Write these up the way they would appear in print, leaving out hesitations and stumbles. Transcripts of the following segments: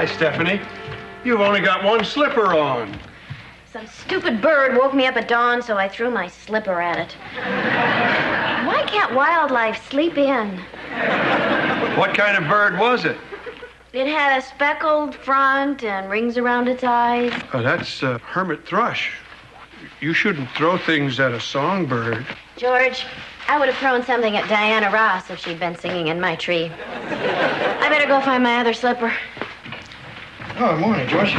Hi, Stephanie. You've only got one slipper on. Some stupid bird woke me up at dawn, so I threw my slipper at it. Why can't wildlife sleep in? What kind of bird was it? It had a speckled front and rings around its eyes. Oh, that's a hermit thrush. You shouldn't throw things at a songbird. George, I would have thrown something at Diana Ross if she'd been singing in my tree. I better go find my other slipper. Oh, morning, George.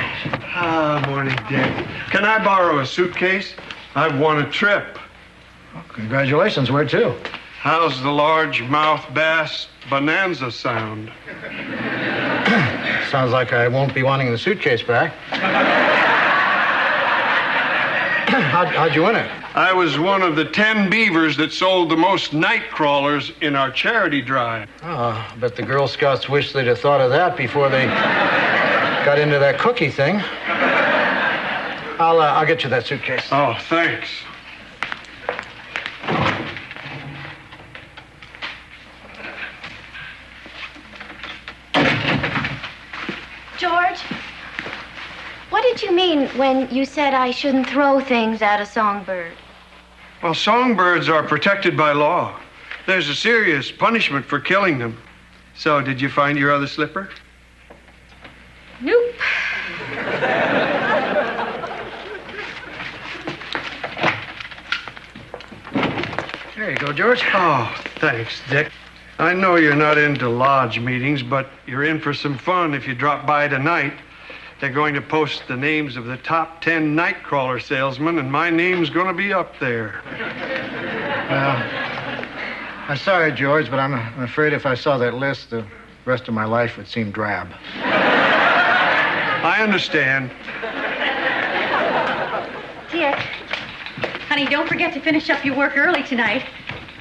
Morning, Dick. Can I borrow a suitcase? I've won a trip. Well, congratulations. Where to? How's the largemouth bass bonanza sound? Sounds like I won't be wanting the suitcase back. How'd you win it? I was one of the 10 beavers that sold the most night crawlers in our charity drive. Oh, I bet the Girl Scouts wish they'd have thought of that before they got into that cookie thing. I'll get you that suitcase. Oh, thanks. George, what did you mean when you said I shouldn't throw things at a songbird? Well, songbirds are protected by law. There's a serious punishment for killing them. So, did you find your other slipper? Nope. There you go, George. Oh, thanks, Dick. I know you're not into lodge meetings, but you're in for some fun if you drop by tonight. They're going to post the names of the top 10 nightcrawler salesmen, and my name's going to be up there. Well, I'm sorry, George, but I'm afraid if I saw that list, the rest of my life would seem drab. I understand. Dick, honey, don't forget to finish up your work early tonight.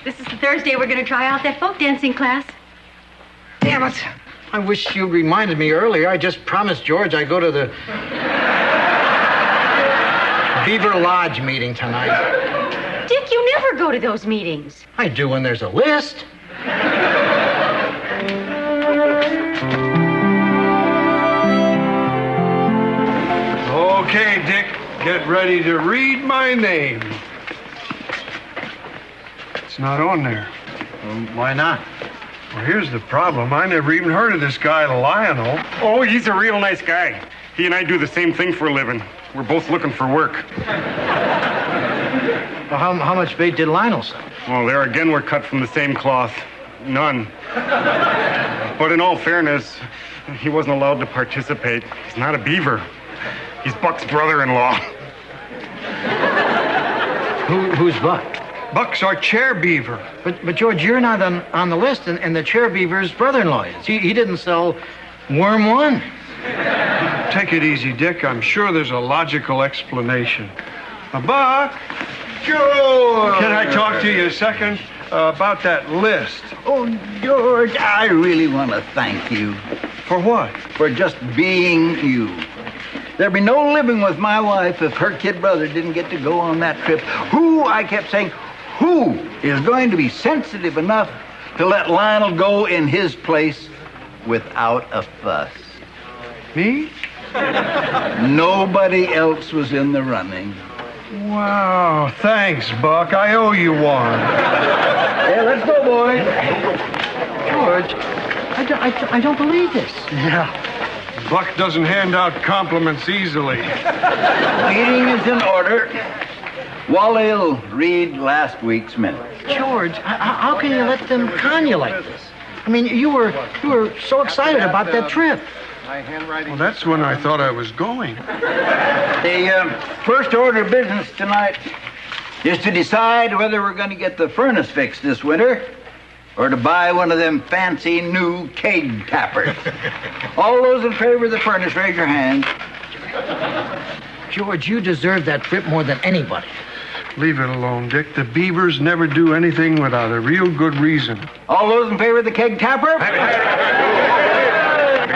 This is the Thursday we're going to try out that folk dancing class. Damn it. I wish you reminded me earlier. I just promised George I'd go to the Beaver Lodge meeting tonight. Dick, you never go to those meetings. I do when there's a list. Okay, Dick, get ready to read my name. It's not on there. Why not? Well, here's the problem. I never even heard of this guy, Lionel. Oh, he's a real nice guy. He and I do the same thing for a living. We're both looking for work. Well, how much bait did Lionel sell? Well, there again, we're cut from the same cloth. None. But in all fairness, he wasn't allowed to participate. He's not a beaver. He's Buck's brother-in-law. Who's Buck? Buck's our chair beaver. But George, you're not on the list, and the chair beaver's brother-in-law is. He didn't sell worm one. Take it easy, Dick. I'm sure there's a logical explanation. Buck! George! Can I talk to you a second about that list? Oh, George, I really want to thank you. For what? For just being you. There'd be no living with my wife if her kid brother didn't get to go on that trip. I kept saying, who is going to be sensitive enough to let Lionel go in his place without a fuss? Me? Nobody else was in the running. Wow, thanks, Buck. I owe you one. Hey, let's go, boys. George, I don't believe this. Yeah. Buck doesn't hand out compliments easily. Meeting is in order. Wally'll read last week's minutes. George, how can you let them con you like this? I mean, you were so excited about that trip. Well, that's when I thought I was going. The first order of business tonight is to decide whether we're going to get the furnace fixed this winter or to buy one of them fancy new keg tappers. All those in favor of the furnace, raise your hand. George, you deserve that trip more than anybody. Leave it alone, Dick. The Beavers never do anything without a real good reason. All those in favor of the keg tapper?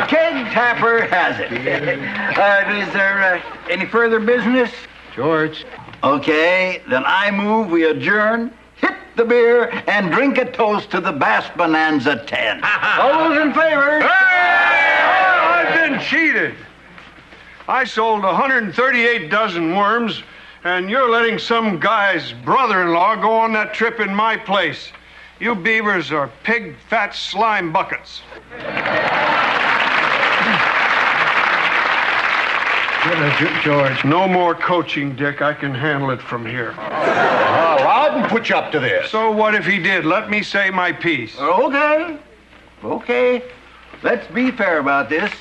Keg tapper has it. Is there any further business? George. Okay, then I move we adjourn, hit the beer, and drink a toast to the Bass Bonanza 10. All those in favor? Hey! been cheated. I sold 138 dozen worms, and you're letting some guy's brother-in-law go on that trip in my place. You beavers are pig fat slime buckets. George. No more coaching, Dick. I can handle it from here. I wouldn't put you up to this. So what if he did? Let me say my piece. Okay. Let's be fair about this.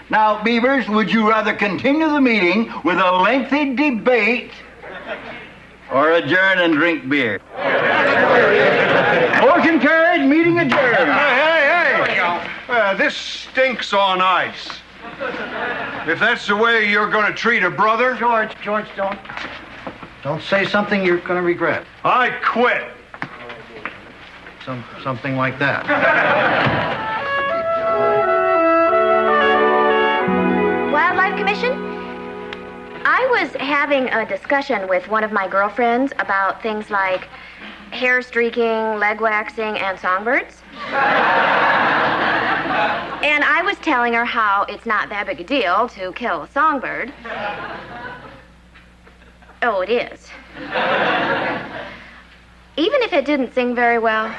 Now, Beavers, would you rather continue the meeting with a lengthy debate or adjourn and drink beer? Motion carried, meeting adjourned. Hey! This stinks on ice. If that's the way you're going to treat a brother... George, don't say something you're going to regret. I quit. Something like that. Wildlife Commission? I was having a discussion with one of my girlfriends about things like hair streaking, leg waxing, and songbirds. And I was telling her how it's not that big a deal to kill a songbird. Oh, it is. Even if it didn't sing very well.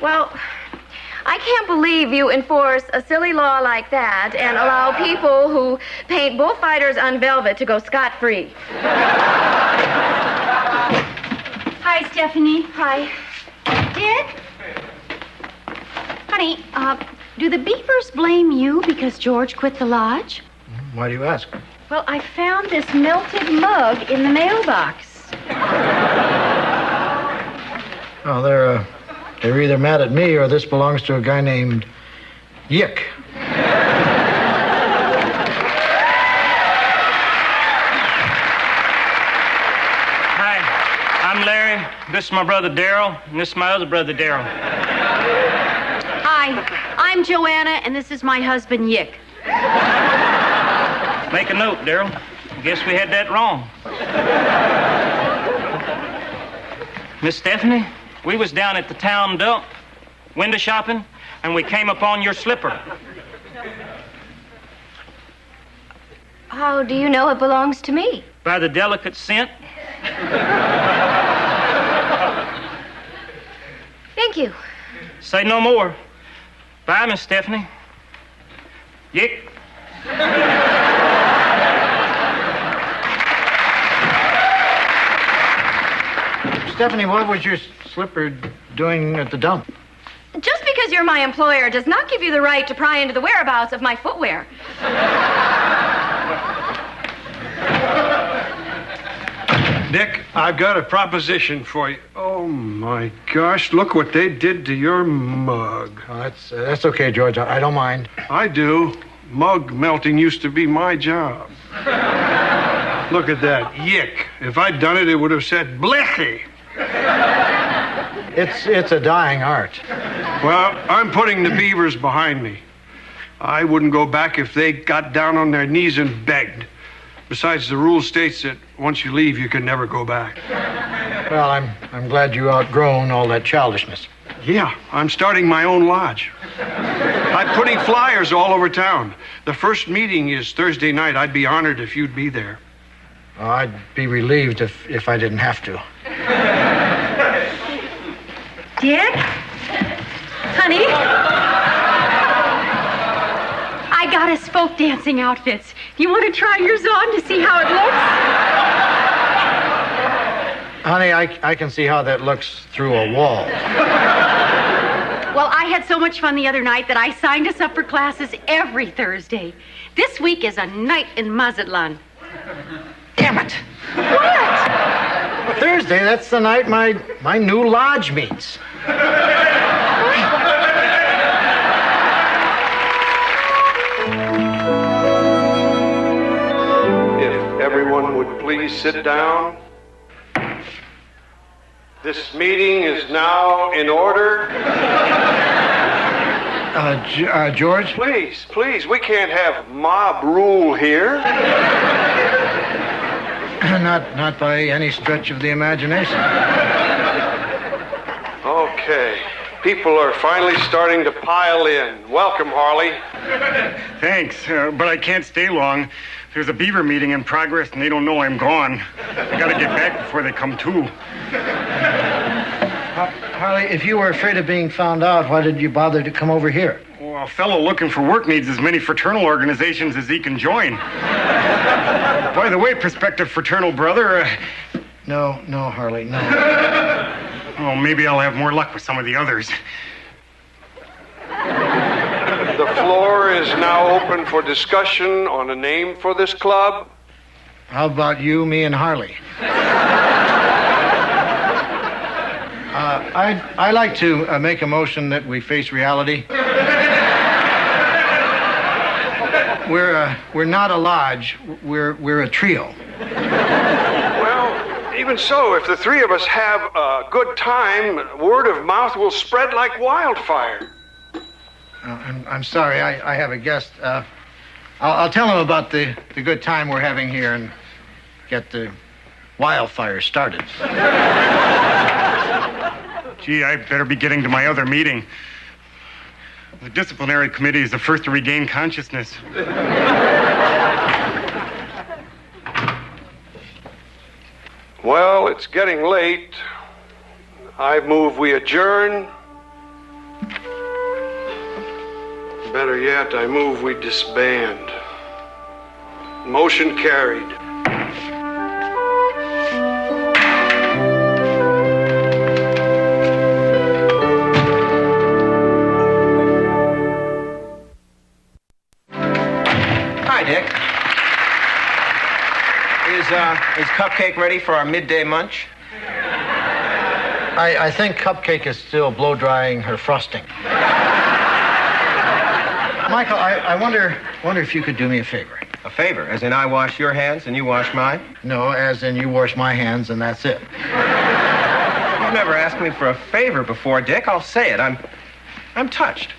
Well, I can't believe you enforce a silly law like that and allow people who paint bullfighters on velvet to go scot-free. Hi, Stephanie. Hi. Dick? Honey, do the Beavers blame you because George quit the lodge? Why do you ask? Well, I found this melted mug in the mailbox. Oh, they're either mad at me or this belongs to a guy named Yick. Hi, I'm Larry. This is my brother Darrell, and this is my other brother Darrell. Hi, I'm Joanna, and this is my husband, Yick. Make a note, Darrell. I guess we had that wrong. Miss Stephanie, we was down at the town dump, window shopping, and we came upon your slipper. How do you know it belongs to me? By the delicate scent. Thank you. Say no more. Bye, Miss Stephanie. Yick. Stephanie, what was your slipper doing at the dump? Just because you're my employer does not give you the right to pry into the whereabouts of my footwear. Dick, I've got a proposition for you. Oh, my gosh, look what they did to your mug. Oh, that's okay, George. I don't mind. I do. Mug melting used to be my job. Look at that, Yick. If I'd done it, it would have said Blechy. It's a dying art. Well, I'm putting the Beavers behind me. I wouldn't go back if they got down on their knees and begged. Besides, the rule states that once you leave, you can never go back. Well, I'm glad you outgrown all that childishness. Yeah, I'm starting my own lodge. I'm putting flyers all over town. The first meeting is Thursday night. I'd be honored if you'd be there. Oh, I'd be relieved if I didn't have to. Dick? Honey? I got us folk dancing outfits. You want to try yours on to see how it looks? Honey, I can see how that looks through a wall. Well, I had so much fun the other night that I signed us up for classes every Thursday. This week is a night in Mazatlan. Damn it! What? Thursday, that's the night my new lodge meets. If everyone would please sit down. This meeting is now in order. George? Please, we can't have mob rule here. Not by any stretch of the imagination. Okay. People are finally starting to pile in. Welcome, Harley. Thanks, but I can't stay long. There's a Beaver meeting in progress, and they don't know I'm gone. I gotta get back before they come to. Harley, if you were afraid of being found out, why did you bother to come over here? Well, a fellow looking for work needs as many fraternal organizations as he can join. By the way, prospective fraternal brother... No, Harley, no. Oh, maybe I'll have more luck with some of the others. The floor is now open for discussion on a name for this club. How about you, me, and Harley? I'd like to make a motion that we face reality. We're not a lodge. We're a trio. Well, even so, if the three of us have a good time, word of mouth will spread like wildfire. I'm sorry. I have a guest. I'll tell him about the good time we're having here and get the wildfire started. Gee, I better be getting to my other meeting. The disciplinary committee is the first to regain consciousness. Well, it's getting late. I move we adjourn. Better yet, I move we disband. Motion carried. Hi, Dick. Is Cupcake ready for our midday munch? I think Cupcake is still blow-drying her frosting. Michael, I wonder if you could do me a favor. A favor? As in I wash your hands and you wash mine? No, as in you wash my hands and that's it. You've never asked me for a favor before, Dick. I'll say it. I'm touched.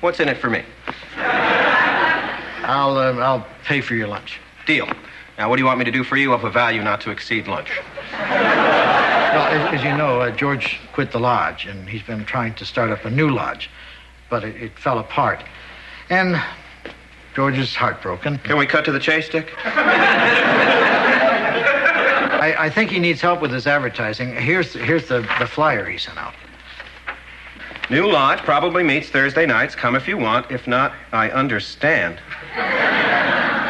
What's in it for me? I'll pay for your lunch. Deal. Now, what do you want me to do for you of a value not to exceed lunch? Well, as you know, George quit the lodge, and he's been trying to start up a new lodge, but it fell apart. And George is heartbroken. Can we cut to the chase, Dick? I think he needs help with his advertising. Here's the flyer he sent out. New lodge probably meets Thursday nights. Come if you want. If not, I understand.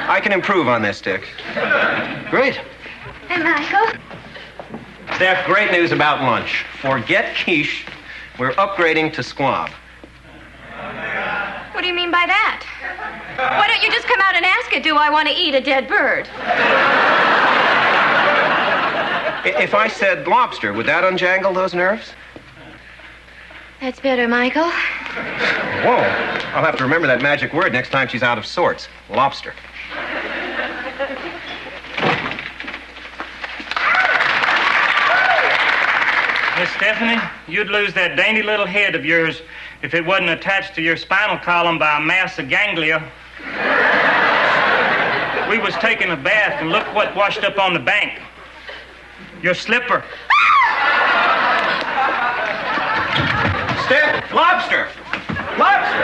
I can improve on this, Dick. Great. Hey, Michael. Steph, great news about lunch. Forget quiche. We're upgrading to squab. What do you mean by that? Why don't you just come out and ask it, do I want to eat a dead bird? If I said lobster, would that unjangle those nerves? That's better, Michael. Whoa. I'll have to remember that magic word next time she's out of sorts. Lobster. Miss Stephanie, you'd lose that dainty little head of yours if it wasn't attached to your spinal column by a mass of ganglia. We was taking a bath, and look what washed up on the bank. Your slipper. Steph, lobster! Lobster!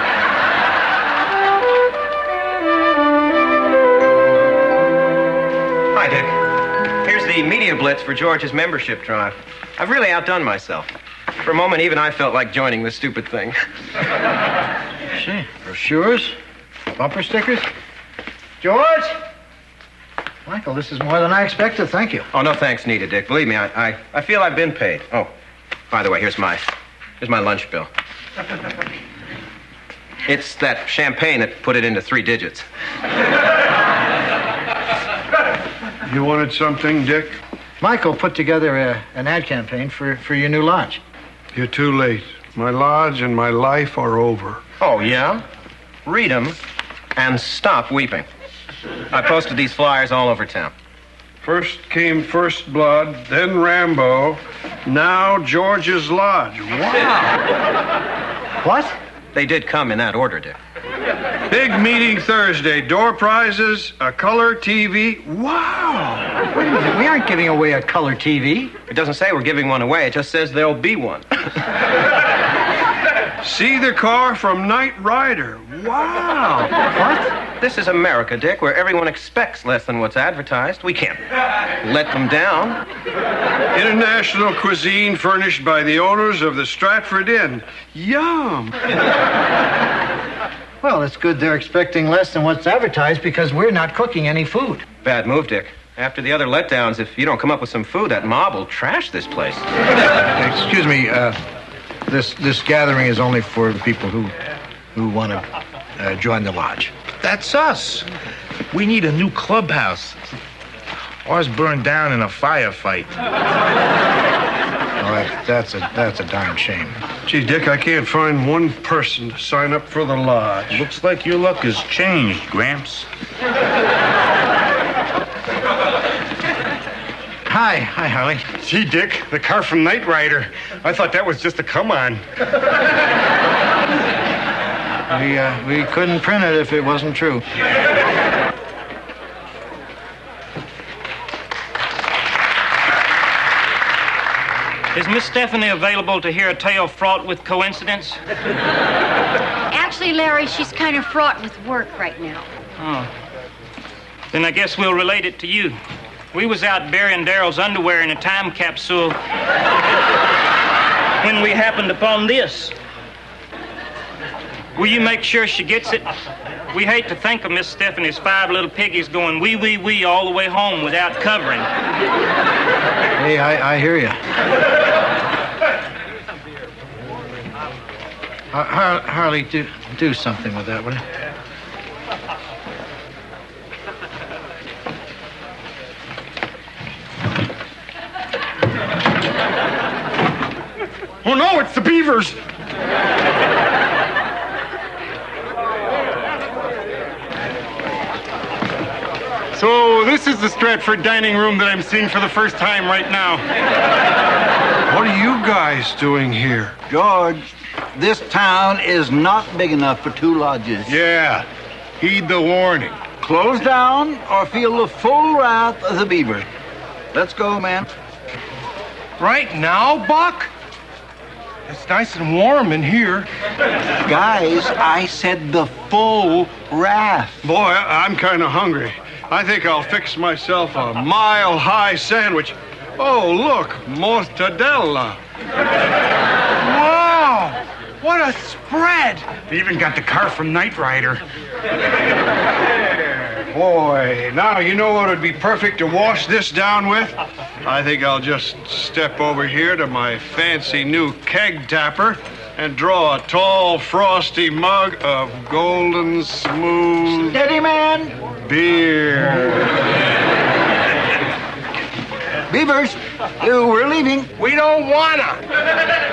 Hi, Dick. Here's the media blitz for George's membership drive. I've really outdone myself. For a moment, even I felt like joining this stupid thing. See, brochures, bumper stickers. George? Michael, this is more than I expected. Thank you. Oh, no thanks needed, Dick. Believe me, I feel I've been paid. Oh, by the way, here's my lunch bill. It's that champagne that put it into 3 digits. You wanted something, Dick? Michael put together an ad campaign for your new lodge. You're too late. My lodge and my life are over. Oh, yeah? Read them and stop weeping. I posted these flyers all over town. First came First Blood, then Rambo, now George's Lodge. Wow. What? They did come in that order, Dick. Big meeting Thursday. Door prizes, a color TV. Wow. Wait a minute. We aren't giving away a color TV. It doesn't say we're giving one away. It just says there'll be one. See the car from Knight Rider. Wow. What? This is America, Dick, where everyone expects less than what's advertised. We can't let them down. International cuisine furnished by the owners of the Stratford Inn. Yum. Well, it's good they're expecting less than what's advertised because we're not cooking any food. Bad move, Dick. After the other letdowns, if you don't come up with some food, that mob will trash this place. Excuse me, this gathering is only for people who want to join the lodge. That's us. We need a new clubhouse. Ours burned down in a firefight. Oh, that's a darn shame. Gee, Dick, I can't find one person to sign up for the lodge. Looks like your luck has changed, Gramps. Hi, Harley. Gee, Dick, the car from Knight Rider. I thought that was just a come-on. We couldn't print it if it wasn't true. Is Miss Stephanie available to hear a tale fraught with coincidence? Actually, Larry, she's kind of fraught with work right now. Oh. Then I guess we'll relate it to you. We was out burying Daryl's underwear in a time capsule when we happened upon this. Will you make sure she gets it? We hate to think of Miss Stephanie's 5 little piggies going wee, wee, wee all the way home without covering. Hey, I hear you. Harley, do something with that, will you? Oh, no, it's the Beavers. So this is the Stratford dining room that I'm seeing for the first time right now. What are you guys doing here? George, this town is not big enough for 2 lodges. Yeah. Heed the warning. Close down or feel the full wrath of the Beavers. Let's go, man. Right now, Buck? It's nice and warm in here. Guys, I said the full wrath. Boy, I'm kind of hungry. I think I'll fix myself a mile-high sandwich. Oh, look, mortadella. Wow! What a spread! They even got the car from Knight Rider. Boy, now you know what would be perfect to wash this down with? I think I'll just step over here to my fancy new keg tapper and draw a tall, frosty mug of golden smooth... Steady, man. ...beer. Beavers, we're leaving. We don't wanna.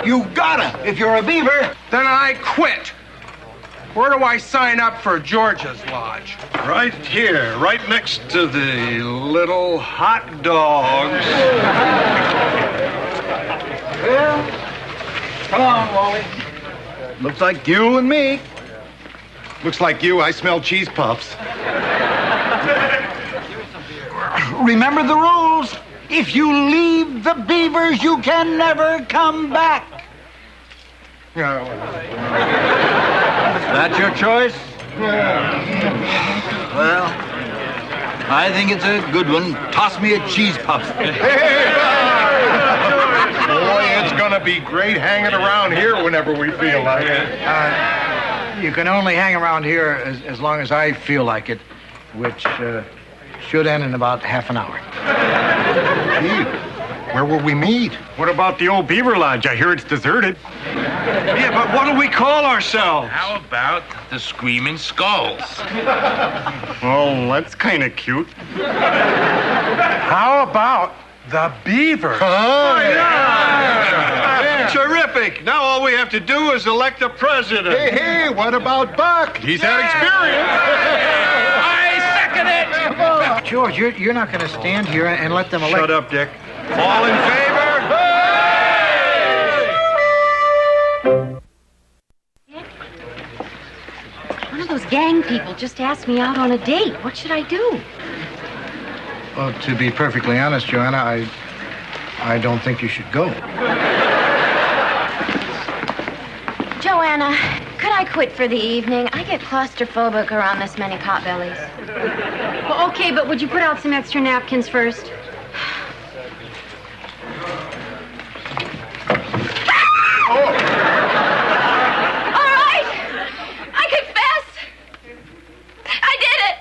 You gotta, if you're a Beaver. Then I quit. Where do I sign up for George's lodge? Right here, right next to the little hot dogs. Well, come on, Wally. Looks like you and me. Looks like you. I smell cheese puffs. Remember the rules. If you leave the Beavers, you can never come back. That's your choice? Well, I think it's a good one. Toss me a cheese puff. Boy, it's gonna be great hanging around here whenever we feel like it. You can only hang around here as long as I feel like it, which should end in about half an hour. Gee, where will we meet? What about the old Beaver Lodge? I hear it's deserted. Yeah, but what do we call ourselves? How about the Screaming Skulls? Oh, that's kind of cute. How about the Beavers? Terrific. Now all we have to do is elect a president. Hey, what about Buck? He's had experience. I second it! George, you're not going to stand here and let them elect... Shut up, Dick. All in favor? One of those gang people just asked me out on a date. What should I do? Well, to be perfectly honest, Joanna, I don't think you should go. Joe, Joanna, could I quit for the evening? I get claustrophobic around this many potbellies. Well, okay, but would you put out some extra napkins first? All right. I confess. I did it.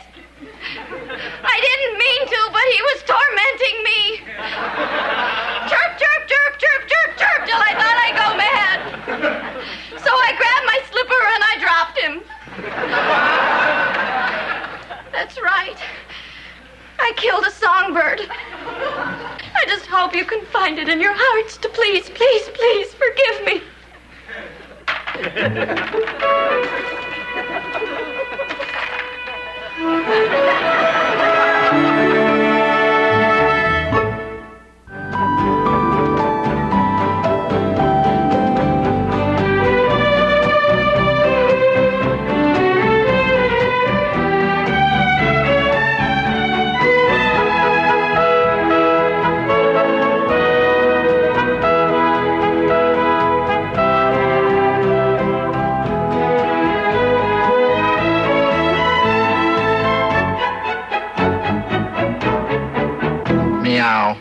I didn't mean to, but he was tormenting me. Chirp, chirp, chirp, chirp, chirp, chirp, till I thought I'd go mad. So I grabbed my slipper and I dropped him. That's right. I killed a songbird. I just hope you can find it in your hearts to please, please, please forgive me. Meow.